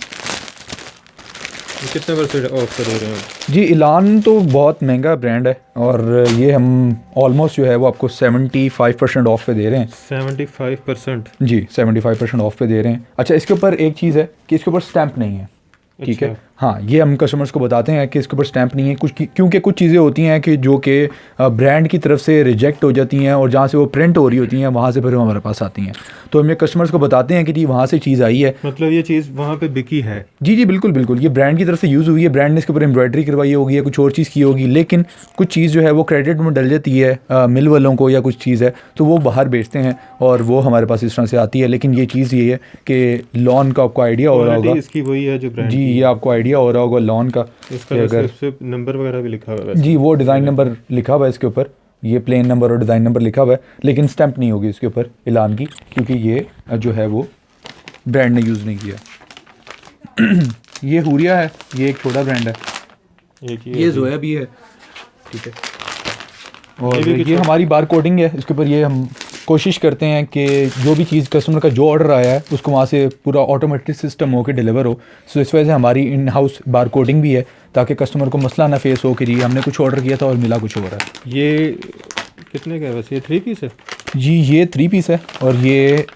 कितने परसेंट ऑफ कर दे रहे हैं? जी इलान तो बहुत महंगा ब्रांड है और ये हम ऑलमोस्ट जो है वो आपको 75% ऑफ पे दे रहे हैं। 75%? जी 75% ऑफ पे दे रहे हैं। अच्छा इसके ऊपर एक चीज़ है कि इसके ऊपर स्टैंप नहीं है, ठीक है। अच्छा। हाँ ये हम कस्टमर्स को बताते हैं कि इसके ऊपर स्टैंप नहीं है कुछ क्योंकि कुछ चीज़ें होती हैं कि जो कि ब्रांड की तरफ से रिजेक्ट हो जाती हैं और जहाँ से वो प्रिंट हो रही होती हैं वहाँ से फिर हमारे पास आती हैं। तो हम ये कस्टमर्स को बताते हैं कि जी वहाँ से चीज़ आई है। मतलब ये चीज़ वहाँ पे बिकी है? जी जी बिल्कुल बिल्कुल, ये ब्रांड की तरफ से यूज़ हुई है, ब्रांड ने इसके ऊपर एम्ब्रॉयडरी करवाई होगी या कुछ और चीज़ की होगी, लेकिन कुछ चीज़ जो है वो क्रेडिट में डल जाती है मिल वालों को या कुछ चीज़ है तो वो बाहर बेचते हैं और वो हमारे पास इस तरह से आती है। लेकिन ये चीज़ ये है कि लॉन का आपको आइडिया हो रहा होगा। इसकी वही है जो ब्रांड जी ये आपको आइडिया हो रहा होगा लॉन का। इसका अगर नंबर वगैरह भी लिखा हुआ है? जी वो डिज़ाइन नंबर लिखा हुआ है इसके ऊपर, ये प्लेन नंबर और डिज़ाइन नंबर लिखा हुआ है, लेकिन स्टैंप नहीं होगी इसके ऊपर इलान की क्योंकि ये जो है वो ब्रांड ने यूज़ नहीं किया। ये हुरिया है, ये एक छोटा ब्रांड है। एक ये जोया भी है, ठीक है। और ये भी ये हमारी बार कोडिंग है इसके ऊपर। ये हम कोशिश करते हैं कि जो भी चीज़ कस्टमर का जो ऑर्डर आया है उसको वहाँ से पूरा ऑटोमेटिक सिस्टम हो के डिलीवर हो। सो इस वजह से हमारी इन हाउस बार कोडिंग भी है ताकि कस्टमर को मसला ना फेस हो कि जी हमने कुछ ऑर्डर किया था और मिला कुछ और है। ये कितने का है वैसे? ये 3 पीस है? जी ये 3 पीस है और ये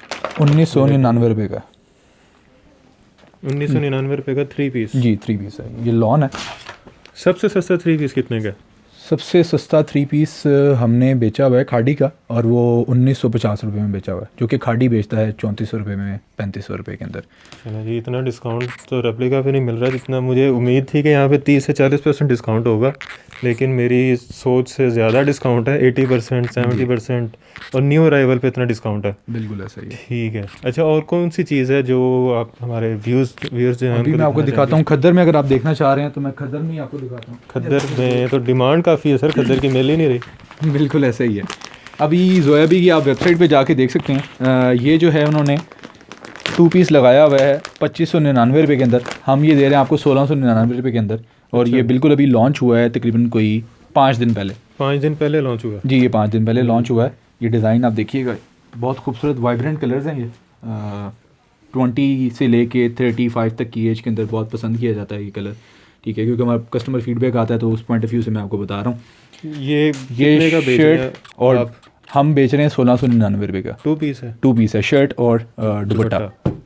1999 रुपये का। 1999 रुपये का 3 पीस? जी 3 पीस है, ये लॉन है। सबसे सस्ता 3 पीस कितने का? सबसे सस्ता 3 पीस हमने बेचा हुआ है खाड़ी का और वो 1950 रुपये में बेचा हुआ है, जो कि खाड़ी बेचता है 3400 रुपये में, 3500 रुपये के अंदर। चलो जी, इतना डिस्काउंट तो रेप्लिका पे नहीं मिल रहा जितना मुझे उम्मीद थी कि यहाँ पे 30 से 40% डिस्काउंट होगा, लेकिन मेरी सोच से ज़्यादा डिस्काउंट है। 80%, 70% और न्यू अराइवल पे इतना डिस्काउंट है। बिल्कुल ऐसा ही है। ठीक है। अच्छा और कौन सी चीज़ है जो आप हमारे व्यूअर्स जो हैं अभी मैं आपको दिखाता हूँ खद्दर में, अगर आप देखना चाह रहे हैं तो मैं खद्दर में ही आपको दिखाता हूँ। खद्दर में तो डिमांड काफ़ी है सर, खद्दर की मिल ही नहीं रही। बिल्कुल ऐसा ही है। अभी जोयाबी की आप वेबसाइट पे जाके देख सकते हैं। ये जो है उन्होंने 2 पीस लगाया हुआ है 2599 रुपये के अंदर, हम ये दे रहे हैं आपको 1699 रुपये के अंदर। और ये बिल्कुल अभी लॉन्च हुआ है तकरीबन कोई 5 दिन पहले। 5 दिन पहले लॉन्च हुआ? जी ये 5 दिन पहले लॉन्च हुआ है। ये डिज़ाइन आप देखिएगा, बहुत खूबसूरत वाइब्रेंट कलर्स हैं ये। 20 से लेके 35 तक की एज के अंदर बहुत पसंद किया जाता है ये कलर, ठीक है, क्योंकि हमारा कस्टमर फीडबैक आता है तो उस पॉइंट ऑफ व्यू से मैं आपको बता रहा हूँ। ये कितने का बेच रहे हैं और आप? हम बेच रहे हैं 1699 रुपये का। 2 पीस है? 2 पीस है, शर्ट और दुपट्टा।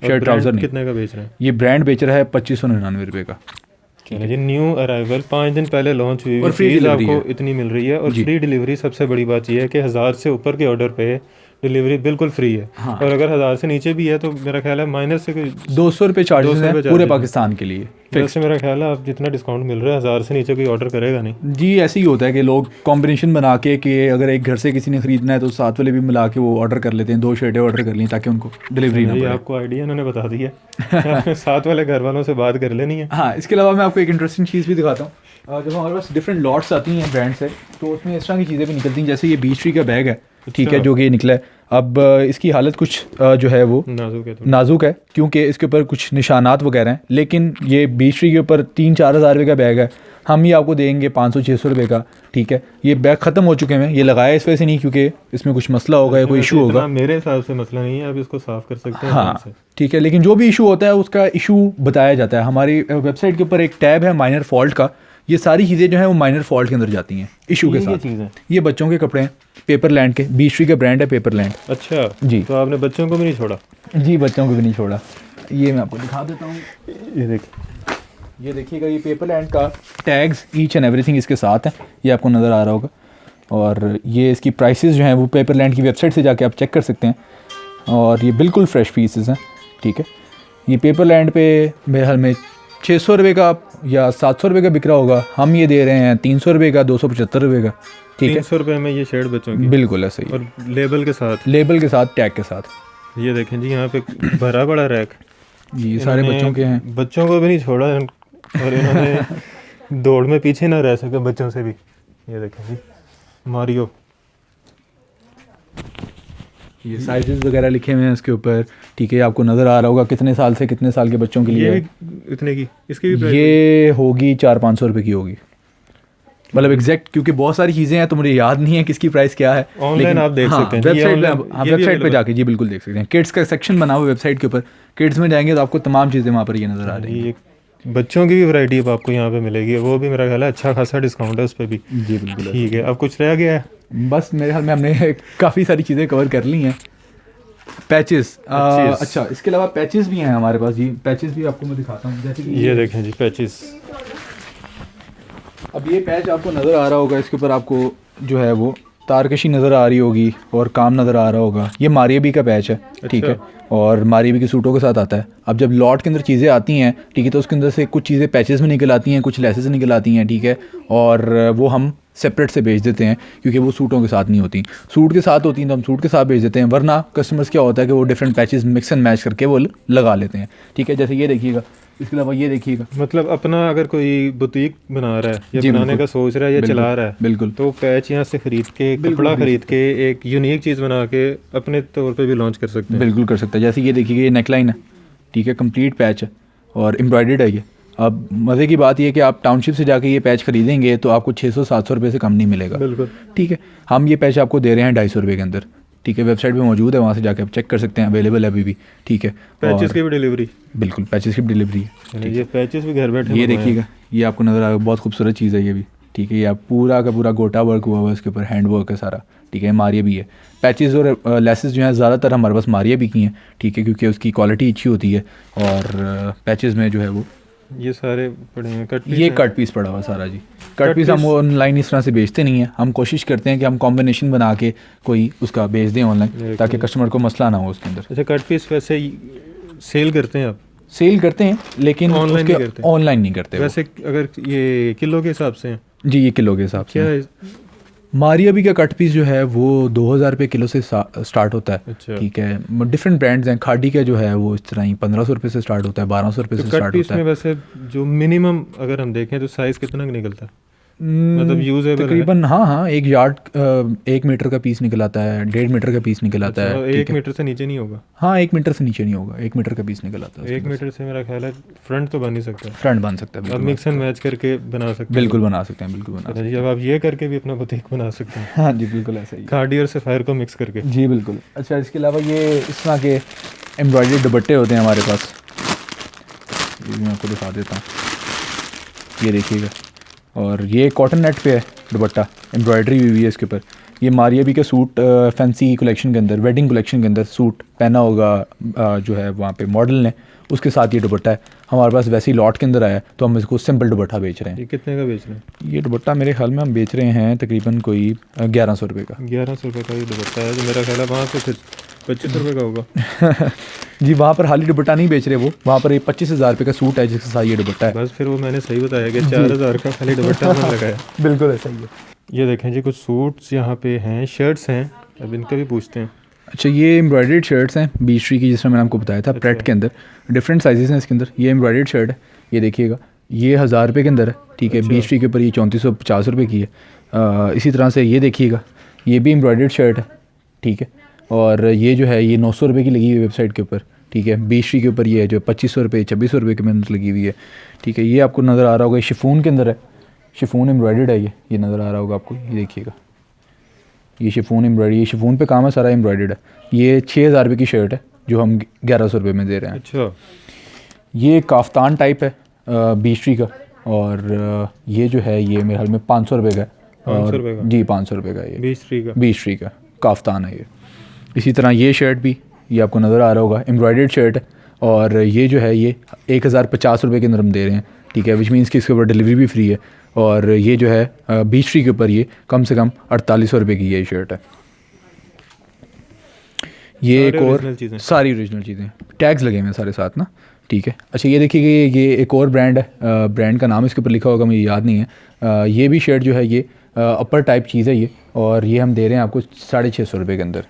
शर्ट ट्राउज़र नहीं। कितने का बेच रहे हैं? ये ब्रांड बेच रहा है 2599 रुपये का। चलिए जी, न्यू अराइवल 5 दिन पहले लॉन्च हुई और फ्री चीज़ डिलीवरी आपको है। इतनी मिल रही है। और फ्री डिलीवरी सबसे बड़ी बात यह है कि 1000 से ऊपर के ऑर्डर पे डिलीवरी बिल्कुल फ्री है। हाँ। और अगर 1000 से नीचे भी है तो मेरा ख्याल है माइनस से 200 रुपये चार्जेस 200 हैं रुपये पूरे charges पाकिस्तान के लिए फिक्स। वैसे मेरा ख्याल है आप जितना डिस्काउंट मिल रहा है 1000 से नीचे कोई ऑर्डर करेगा नहीं। जी ऐसे ही होता है कि लोग कॉम्बिनेशन बना के कि अगर एक घर से किसी ने ख़रीदना है तो साथ वाले भी मिला के वो ऑर्डर कर लेते हैं, 2 शर्टें ऑर्डर कर ली ताकि उनको डिलीवरी ना ये पड़े। आपको आइडिया इन्होंने बता दिया। आपने साथ वाले घर वालों से बात कर लेनी है। हाँ इसके अलावा मैं आपको एक इंटरेस्टिंग चीज़ भी दिखाता हूँ। जब हमारे पास डिफरेंट लॉट्स आती हैं ब्रांड से तो उसमें इस तरह की चीज़ें भी निकलती हैं, जैसे ये बीच ट्री का बैग है, ठीक है, जो कि निकला है। अब इसकी हालत कुछ जो है वो नाजुक है क्योंकि इसके ऊपर कुछ निशानात वगैरह हैं, लेकिन ये बीच ट्री के ऊपर 3-4 हज़ार रुपये का बैग है, हम ये आपको देंगे 500-600 रुपये का, ठीक है। ये बैग ख़त्म हो चुके हैं, ये लगाया इस वजह से नहीं क्योंकि इसमें कुछ मसला होगा या कोई इशू होगा। मेरे हिसाब से मसला नहीं है, आप इसको साफ़ कर सकते हैं। हाँ ठीक है, लेकिन जो भी इशू होता है उसका इशू बताया जाता है। हमारी वेबसाइट के ऊपर एक टैब है माइनर फॉल्ट का, ये सारी चीज़ें जो हैं वो माइनर फॉल्ट के अंदर जाती हैं इशू के साथ। ये बच्चों के कपड़े हैं, पेपर लैंड के, बीच ट्री का ब्रांड है पेपर लैंड। अच्छा जी, तो आपने बच्चों को भी नहीं छोड़ा? जी बच्चों को भी नहीं छोड़ा। ये मैं आपको दिखा देता हूँ, ये देखिएगा, ये पेपर लैंड का टैग्स ईच एंड एवरीथिंग इसके साथ है, ये आपको नज़र आ रहा होगा। और ये इसकी प्राइसेस जो हैं वो पेपर लैंड की वेबसाइट से जाके आप चेक कर सकते हैं। और ये बिल्कुल फ्रेश पीसेस हैं, ठीक है। ये पेपर लैंड पे मेरे हाल में 600 रुपये का या 700 रुपये का बिक रहा होगा, हम ये दे रहे हैं 300 रुपये का, 275 रुपये का, ठीक है। 300 रुपये में ये शर्ट बच्चों की बिल्कुल ऐसे ही, और लेबल के साथ, टैग के साथ। ये देखें जी, यहाँ पे भरा बड़ा रैक, ये सारे बच्चों के हैं। बच्चों को भी नहीं छोड़ा और इन्होंने दौड़ में पीछे ना रह सके बच्चों से भी। ये देखें जी, मारियो, ये साइजेस वगैरह लिखे हुए हैं इसके ऊपर, ठीक है। आपको नज़र आ रहा होगा कितने साल से कितने साल के बच्चों के लिए। ये इतने की इसकी भी प्राइस ये होगी 400-500 रुपये की होगी। मतलब एग्जैक्ट, क्योंकि बहुत सारी चीज़ें हैं तो मुझे याद नहीं है किसकी प्राइस क्या है। ऑनलाइन लेकिन आप देख हाँ, सकते हैं। ये वेबसाइट online- पे, हाँ ये भी वेबसाइट पे available जाके जी बिल्कुल देख सकते हैं। किड्स का सेक्शन बना हुआ है वेबसाइट के ऊपर, किड्स में जाएंगे तो आपको तमाम चीज़ें वहाँ पर ये नज़र आ रही हैं। ये बच्चों की भी वैरायटी अब आपको यहाँ पे मिलेगी, वो भी मेरा ख्याल है अच्छा खासा डिस्काउंट है उस पर भी। जी बिल्कुल। ठीक है, अब कुछ रह गया है? बस मेरे ख्याल में हमने काफ़ी सारी चीज़ें कवर कर ली हैं। पैचेस, अच्छा इसके अलावा पैचेस भी हैं हमारे पास जी। पैचेस भी आपको मैं दिखाता हूँ, जैसे कि ये देखें जी पैचेस। अब ये पैच आपको नज़र आ रहा होगा, इसके ऊपर आपको जो है वो तारकशी नज़र आ रही होगी और काम नज़र आ रहा होगा। ये मारियाबी का पैच है, ठीक है, और मारियाबी के सूटों के साथ आता है। अब जब लॉट के अंदर चीज़ें आती हैं, ठीक है, तो उसके अंदर से कुछ चीज़ें पैचेस में निकल आती हैं, कुछ लेसेस निकल आती हैं, ठीक है, और वो हम सेपरेट से बेच देते हैं क्योंकि वो सूटों के साथ नहीं होती। सूट के साथ होती हैं तो हम सूट के साथ बेच देते हैं, वरना कस्टमर्स क्या होता है कि वो different patches mix and match करके वो लगा लेते हैं, ठीक है। जैसे ये देखिएगा, इसके अलावा ये देखिएगा, मतलब अपना अगर कोई बुटीक बना रहा है या जी, बनाने बिल्कुल। का सोच रहा है या चला रहा है, बिल्कुल तो पैच यहाँ से खरीद के, कपड़ा खरीद के एक यूनिक चीज़ बना के अपने तौर पे भी लॉन्च कर सकते हैं। बिल्कुल कर सकता है। जैसे ये देखिएगा, ये नेकलाइन है, ठीक है, कंप्लीट पैच है और एम्ब्रॉयडर्ड है ये। अब मज़े की बात ये है कि आप टाउनशिप से जाके ये पैच खरीदेंगे तो आपको 600-700 रुपये से कम नहीं मिलेगा, बिल्कुल, ठीक है। हम ये पैच आपको दे रहे हैं 250 रुपये के अंदर, ठीक है। वेबसाइट पे मौजूद है, वहाँ से जाके आप चेक कर सकते हैं, अवेलेबल है अभी भी, ठीक है। पैचेस की भी डिलीवरी, बिल्कुल पैचेस की डिलीवरी है। ये पैचेस भी घर बैठे ये मंगवाएं। देखिएगा, ये आपको नज़र आएगा, बहुत खूबसूरत चीज़ है ये भी, ठीक है। ये आप पूरा का पूरा गोटा वर्क हुआ हुआ है, इसके ऊपर हैंड वर्क है सारा, ठीक है। मारिया भी है। पैचेस और लेसेस जो हैं ज़्यादातर हमारे पास मारिया भी की हैं, ठीक है, क्योंकि उसकी क्वालिटी अच्छी होती है। और पैचेस में जो है वो ये सारे पड़े हैं कट पीस ये हैं। कट पीस पड़ा हुआ सारा जी। कट पीस हम ऑनलाइन इस तरह से बेचते नहीं हैं, हम कोशिश करते हैं कि हम कॉम्बिनेशन बना के कोई उसका बेच दें ऑनलाइन, ताकि कस्टमर को मसला ना हो उसके अंदर। अच्छा, कट पीस वैसे सेल करते हैं आप? सेल करते हैं लेकिन ऑनलाइन नहीं करते? ऑनलाइन नहीं करते वो। वैसे अगर ये किलो के हिसाब से हैं? जी ये किलो के हिसाब से क्या है। है? मारियाबी का कट पीस जो है वो 2000 रुपये किलो से स्टार्ट होता है, अच्छा। ठीक है। डिफरेंट ब्रांड्स हैं, खाड़ी का जो है वो इस तरह ही 1500 रुपये से स्टार्ट होता है, 1200 रुपये तो से कट स्टार्ट पीस होता में है। वैसे जो मिनिमम अगर हम देखें तो साइज़ कितना का निकलता है? मतलब यूजेबल है? तकरीबन हाँ, 1 यार्ड 1 मीटर का पीस निकल आता है, 1.5 मीटर का पीस निकल आता है, ठीक 1 है। मीटर से नीचे नहीं होगा? हाँ 1 मीटर से नीचे नहीं होगा, 1 मीटर का पीस निकल आता है। 1 मीटर से मेरा ख्याल है फ्रंट तो बन नहीं सकता। फ्रंट बन सकता है, अब बिल्कुल मिक्स एंड मैच करके बना सकते हैं। बिल्कुल बना सकते हैं, बिल्कुल बना सकते अच्छा जी, अब आप ये करके भी अपना बुटीक बना सकते हैं, हैं। हाँ जी बिल्कुल ऐसा ही है। खाड़ी और सफ़ायर को मिक्स करके। जी बिल्कुल। अच्छा इसके अलावा ये इस तरह के एम्ब्रॉयडरी दुपट्टे होते हैं हमारे पास, ये मैं आपको दिखा देता हूँ, ये देखिएगा। और ये कॉटन नेट पे है दुपट्टा, एम्ब्रॉयडरी हुई है इसके ऊपर। ये मारियाबी का सूट फैंसी कलेक्शन के अंदर, वेडिंग कलेक्शन के अंदर सूट पहना होगा जो है वहाँ पे मॉडल ने, उसके साथ ये दुपट्टा है हमारे पास वैसे ही लॉट के अंदर आया है, तो हम इसको सिंपल दुपट्टा बेच रहे हैं। ये कितने का बेच रहे हैं? ये दुपट्टा मेरे ख्याल में हम बेच रहे हैं तकरीबन कोई 1100 रुपये का। 1100 रुपये का ये दुपट्टा है, तो मेरा ख्याल है वहाँ पे फिर 25 रुपये का होगा। जी वहाँ पर खाली दुपट्टा नहीं बेच रहे वो, वहाँ पर ये 25,000 रुपये का सूट है जिसके साथ ये दुपट्टा है। बस फिर वो मैंने सही बताया कि 4000 का खाली दुपट्टा मैंने लगाया। बिल्कुल ऐसा ही है। ये देखें जी, कुछ सूट्स यहाँ पे हैं, शर्ट्स हैं, अब इनका भी पूछते हैं। अच्छा ये एम्ब्रॉयडर्ड शर्ट्स हैं बीच की, जिसमें मैंने आपको बताया था प्रेट के अंदर डिफरेंट साइजेस हैं इसके अंदर। ये एम्ब्रॉयडर्ड शर्ट है, ये देखिएगा, ये 1000 रुपये के अंदर है, ठीक है। बीच के ऊपर ये 3450 रुपये की है। इसी तरह से ये देखिएगा, ये भी एम्ब्रॉयडर्ड शर्ट है, ठीक है। और ये जो है ये 900 रुपये की लगी हुई है वेबसाइट के ऊपर, ठीक है। बीच के ऊपर ये है जो 2500 रुपये 2600 रुपये के अंदर लगी हुई है, ठीक है। ये आपको नज़र आ रहा होगा, ये शिफॉन के अंदर है, शिफॉन एम्ब्रॉयडर्ड है ये नज़र आ रहा होगा आपको, ये देखिएगा, ये शिफॉन एम्ब्रॉयडरी, ये शिफॉन पे काम है सारा, एम्ब्रॉयडर्ड है। ये 6000 रुपये की शर्ट है जो हम 1100 रुपये में दे रहे हैं। अच्छा, ये काफ्तान टाइप है बीच का, और ये जो है ये मेरे ख्याल में 500 रुपये का है। 500 रुपये का? जी 500 रुपये का ये 20 का। बीच का काफ्तान है ये। इसी तरह ये शर्ट भी, ये आपको नज़र आ रहा होगा, एम्ब्रॉयडर्ड शर्ट है, और ये जो है ये 1050 रुपये के अंदर हम दे रहे हैं, ठीक है। विच मीन्स कि इसके ऊपर डिलीवरी भी फ्री है। और ये जो है बीच के ऊपर ये कम से कम 4800 रुपये की ये शर्ट है। ये एक और सारी ओरिजिनल चीज़ें, टैग्स लगे हुए हैं सारे साथ ना, ठीक है। अच्छा ये देखिए, ये एक और ब्रांड है, ब्रांड का नाम इसके ऊपर लिखा होगा, मुझे याद नहीं है। ये भी शर्ट जो है ये अपर टाइप चीज़ है ये, और ये हम दे रहे हैं आपको 650 रुपये के अंदर।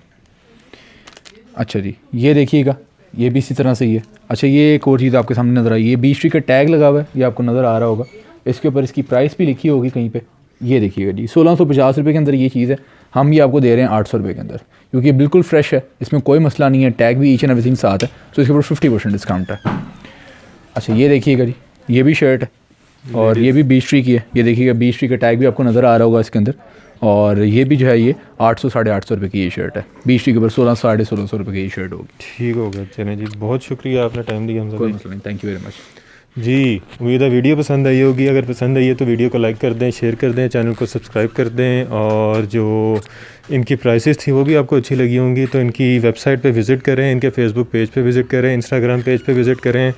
अच्छा जी, ये देखिएगा, ये भी इसी तरह से ही है। अच्छा ये एक और चीज़ आपके सामने नज़र आई, ये बीच का टैग लगा हुआ है, ये आपको नज़र आ रहा होगा, इसके ऊपर इसकी प्राइस भी लिखी होगी कहीं पे, ये देखिएगा जी 1650 रुपये के अंदर ये चीज़ है। हम ये आपको दे रहे हैं 800 रुपये के अंदर, क्योंकि ये बिल्कुल फ्रेश है, इसमें कोई मसला नहीं है, टैग भी ईच एंड एवरीथिंग साथ है, तो इसके ऊपर 50% डिस्काउंट है। अच्छा ये देखिएगा जी, ये भी शर्ट है, और ये भी बीच ट्री की है, ये देखिएगा बीच ट्री का टैग भी आपको नज़र आ रहा होगा इसके अंदर। और ये भी जो है ये 800 850 रुपये की ये शर्ट है, बीच ट्री के ऊपर 1600 1650 रुपये की ये शर्ट होगी। ठीक हो गया, चलें जी, बहुत शुक्रिया, आपने टाइम दिया हमसे। कोई मसला नहीं, थैंक यू वेरी मच जी, उम्मीद है वीडियो पसंद आई होगी। अगर पसंद आई है तो वीडियो को लाइक कर दें, शेयर कर दें, चैनल को सब्सक्राइब कर दें। और जो इनकी प्राइसेस थी वो भी आपको अच्छी लगी होंगी, तो इनकी वेबसाइट पे विज़िट करें, इनके फेसबुक पेज पे विज़िट करें, इंस्टाग्राम पेज पे विज़िट करें,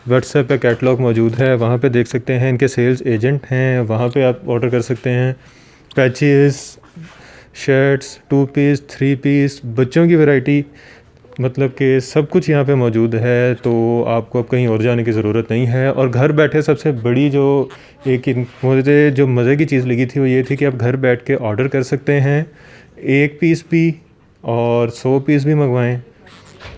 व्हाट्सएप पे कैटलॉग मौजूद है, वहाँ पे देख सकते हैं। इनके सेल्स एजेंट हैं, वहाँ पे आप ऑर्डर कर सकते हैं। पैचेस, शर्ट्स, 2 पीस, 3 पीस, बच्चों की वैरायटी, मतलब कि सब कुछ यहाँ पे मौजूद है। तो आपको अब कहीं और जाने की ज़रूरत नहीं है। और घर बैठे सबसे बड़ी जो मुझे जो मज़े की चीज़ लगी थी वो ये थी कि आप घर बैठ के ऑर्डर कर सकते हैं, 1 पीस भी और 100 पीस भी मंगवाएं,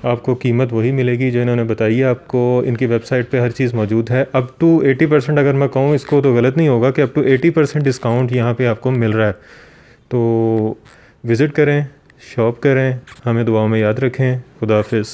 आपको कीमत वही मिलेगी जो इन्होंने बताई है आपको। इनकी वेबसाइट पे हर चीज़ मौजूद है। अप टू 80%, अगर मैं कहूँ इसको तो गलत नहीं होगा कि अप टू 80% डिस्काउंट यहाँ पे आपको मिल रहा है। तो विज़िट करें, शॉप करें, हमें दुआओं में याद रखें। खुदा हाफिज़।